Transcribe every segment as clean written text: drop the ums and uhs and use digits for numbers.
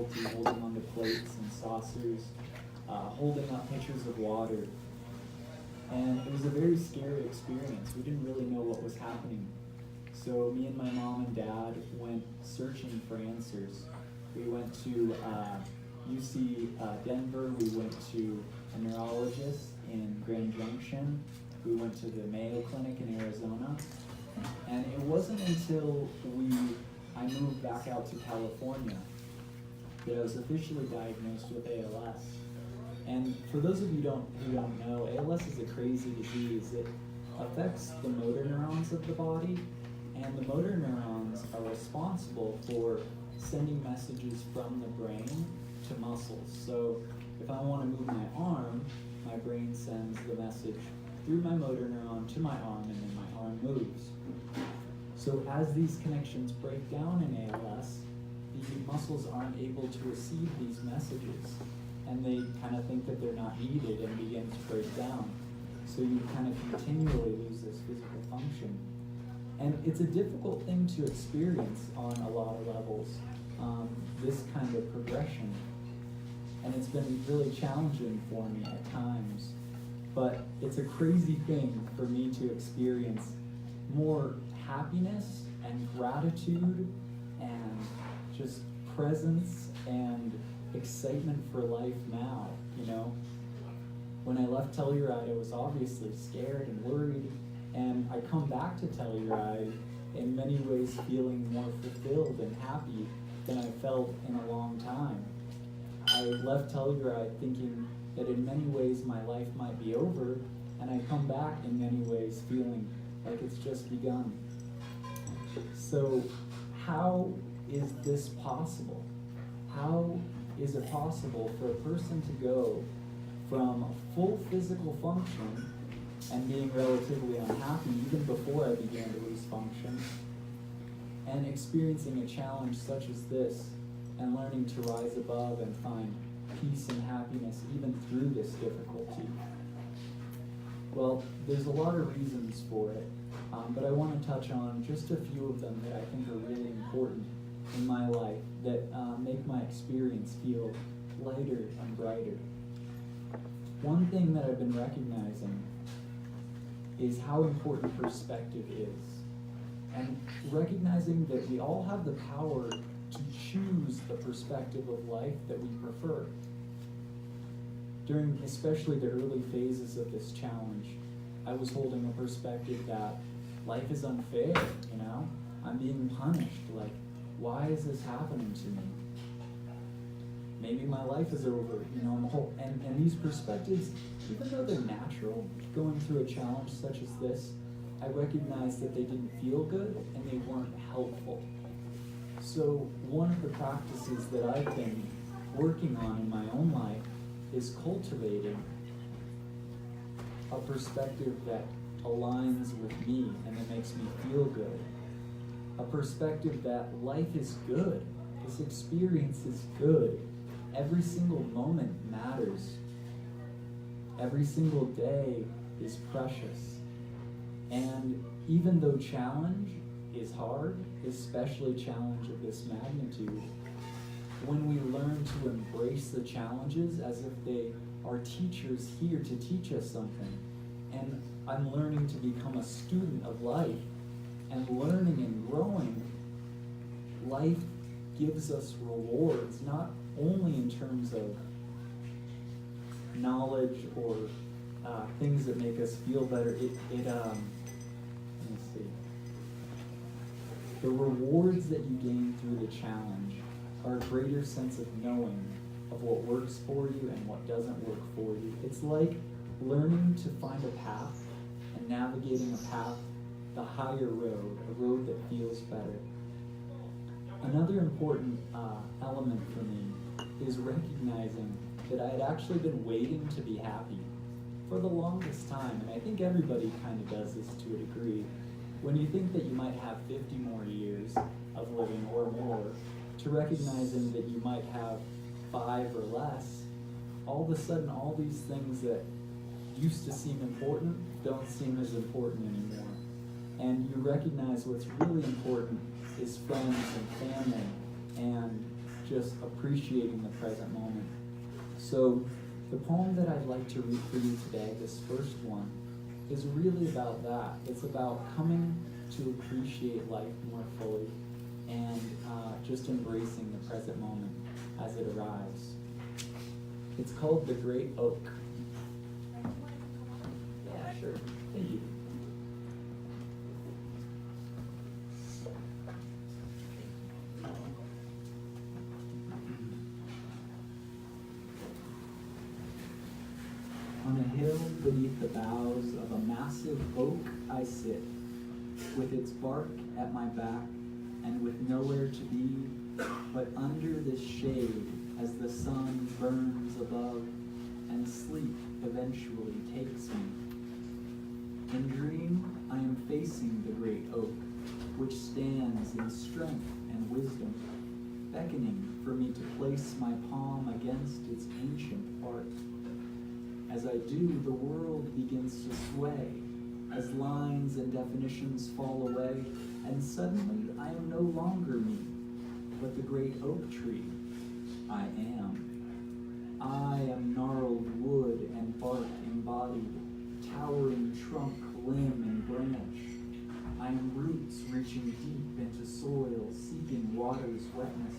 difficulty holding onto plates and saucers, holding up pitchers of water. And it was a very scary experience. We didn't really know what was happening. So me and my mom and dad went searching for answers. We went to UC Denver, we went to a neurologist in Grand Junction, we went to the Mayo Clinic in Arizona, and it wasn't until I moved back out to California that I was officially diagnosed with ALS. And for those of you who don't know, ALS is a crazy disease. It affects the motor neurons of the body, and the motor neurons are responsible for sending messages from the brain to muscles. So if I want to move my arm, my brain sends the message through my motor neuron to my arm, and then my arm moves. So as these connections break down in ALS, the muscles aren't able to receive these messages, and they kind of think that they're not needed and begin to break down. So you kind of continually lose this physical function. And it's a difficult thing to experience on a lot of levels, this kind of progression. And it's been really challenging for me at times. But it's a crazy thing for me to experience more happiness and gratitude and just presence and excitement for life now, you know? When I left Telluride, I was obviously scared and worried, and I come back to Telluride in many ways feeling more fulfilled and happy than I felt in a long time. I left Telluride thinking that in many ways my life might be over, and I come back in many ways feeling like it's just begun. So how is this possible? How is it possible for a person to go from full physical function and being relatively unhappy even before I began to lose function, and experiencing a challenge such as this and learning to rise above and find peace and happiness even through this difficulty? Well, there's a lot of reasons for it, but I want to touch on just a few of them that I think are really important in my life that make my experience feel lighter and brighter. One thing that I've been recognizing is how important perspective is, and recognizing that we all have the power to choose the perspective of life that we prefer. During especially the early phases of this challenge, I was holding a perspective that life is unfair, you know? I'm being punished, like, why is this happening to me? Maybe my life is over, you know, and these perspectives, even though they're natural, going through a challenge such as this, I recognized that they didn't feel good and they weren't helpful. So one of the practices that I've been working on in my own life is cultivating a perspective that aligns with me and that makes me feel good. A perspective that life is good. This experience is good. Every single moment matters. Every single day is precious. And even though challenge is hard, especially challenge of this magnitude, when we learn to embrace the challenges as if they are teachers here to teach us something, and I'm learning to become a student of life, and learning and growing, life gives us rewards, not only in terms of knowledge or things that make us feel better. Let me see. The rewards that you gain through the challenge are a greater sense of knowing of what works for you and what doesn't work for you. It's like learning to find a path and navigating a path, the higher road, a road that feels better. Another important element for me is recognizing that I had actually been waiting to be happy for the longest time, and I think everybody kind of does this to a degree. When you think that you might have 50 more years of living or more, to recognizing that you might have 5 or less, all of a sudden all these things that used to seem important don't seem as important anymore. And you recognize what's really important is friends and family and just appreciating the present moment. So the poem that I'd like to read for you today, this first one, is really about that. It's about coming to appreciate life more fully and just embracing the present moment as it arrives. It's called The Great Oak. Yeah, sure. Thank you. On a hill beneath the boughs of a massive oak I sit, with its bark at my back and with nowhere to be but under this shade as the sun burns above and sleep eventually takes me. In dream, I am facing the great oak, which stands in strength and wisdom, beckoning for me to place my palm against its ancient bark. As I do, the world begins to sway, as lines and definitions fall away, and suddenly I am no longer me, but the great oak tree I am. I am gnarled wood and bark embodied, towering trunk, limb, and branch. I am roots reaching deep into soil, seeking water's wetness.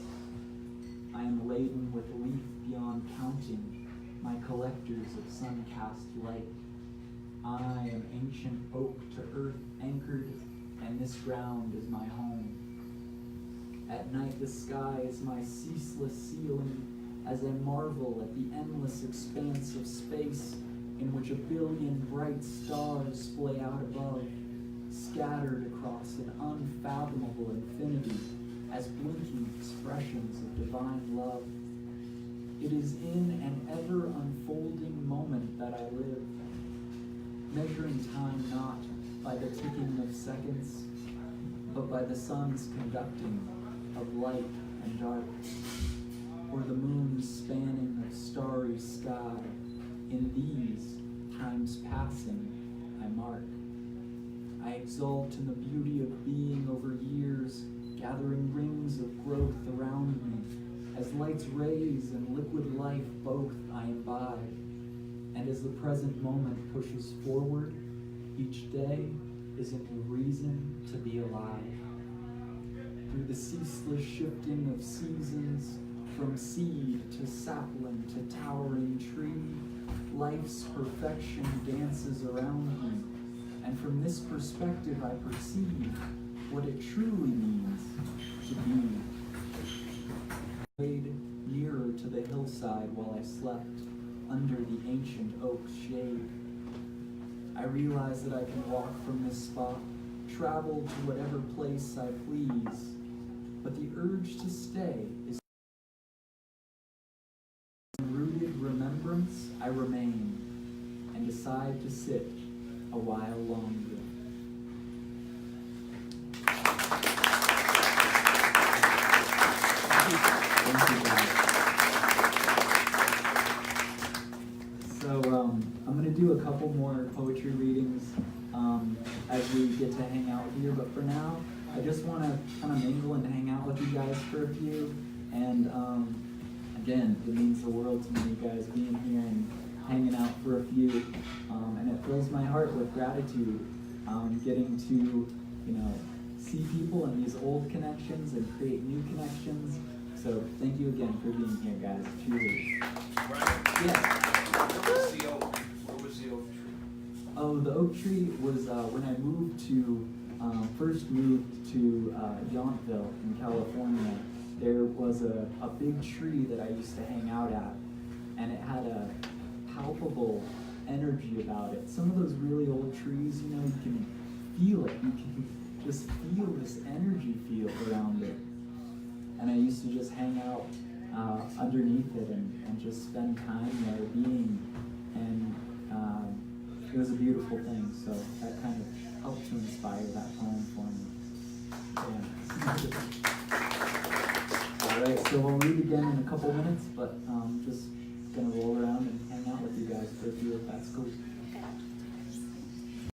I am laden with leaf beyond counting, my collectors of sun-cast light. I am ancient oak to earth anchored, and this ground is my home. At night the sky is my ceaseless ceiling, as I marvel at the endless expanse of space in which a billion bright stars splay out above, scattered across an unfathomable infinity as blinking expressions of divine love. It is in an ever unfolding moment that I live, measuring time not by the ticking of seconds, but by the sun's conducting of light and dark, or the moon's spanning of starry sky. In these times passing, I mark. I exult in the beauty of being over years, gathering rings of growth around me, as light's rays and liquid life both I imbibe. And as the present moment pushes forward, each day is a new reason to be alive. Through the ceaseless shifting of seasons, from seed to sapling to towering tree, life's perfection dances around me, and from this perspective I perceive what it truly means to be. I laid nearer to the hillside while I slept, under the ancient oak's shade. I realize that I can walk from this spot, travel to whatever place I please, but the urge to stay is in rooted remembrance. I remain and decide to sit a while longer. Thank you, guys. So I'm going to do a couple more poetry readings as we get to hang out here, but for now, I just want to kind of mingle and hang out with you guys for a few, and again, it means the world to me, you guys being here and hanging out for a few, and it fills my heart with gratitude, getting to, see people and these old connections and create new connections. So thank you again for being here, guys. Truly. Ryan? Yeah. Where was the oak tree? Oh, the oak tree was when I first moved to Yountville in California. There was a big tree that I used to hang out at, and it had a palpable energy about it. Some of those really old trees, you can feel it. You can just feel this energy field around it. And I used to just hang out underneath it and just spend time there being, and it was a beautiful thing. So that kind of helped to inspire that poem for me. Yeah. All right, so we'll read again in a couple minutes, but just gonna roll around and hang out with you guys for a few if that's cool.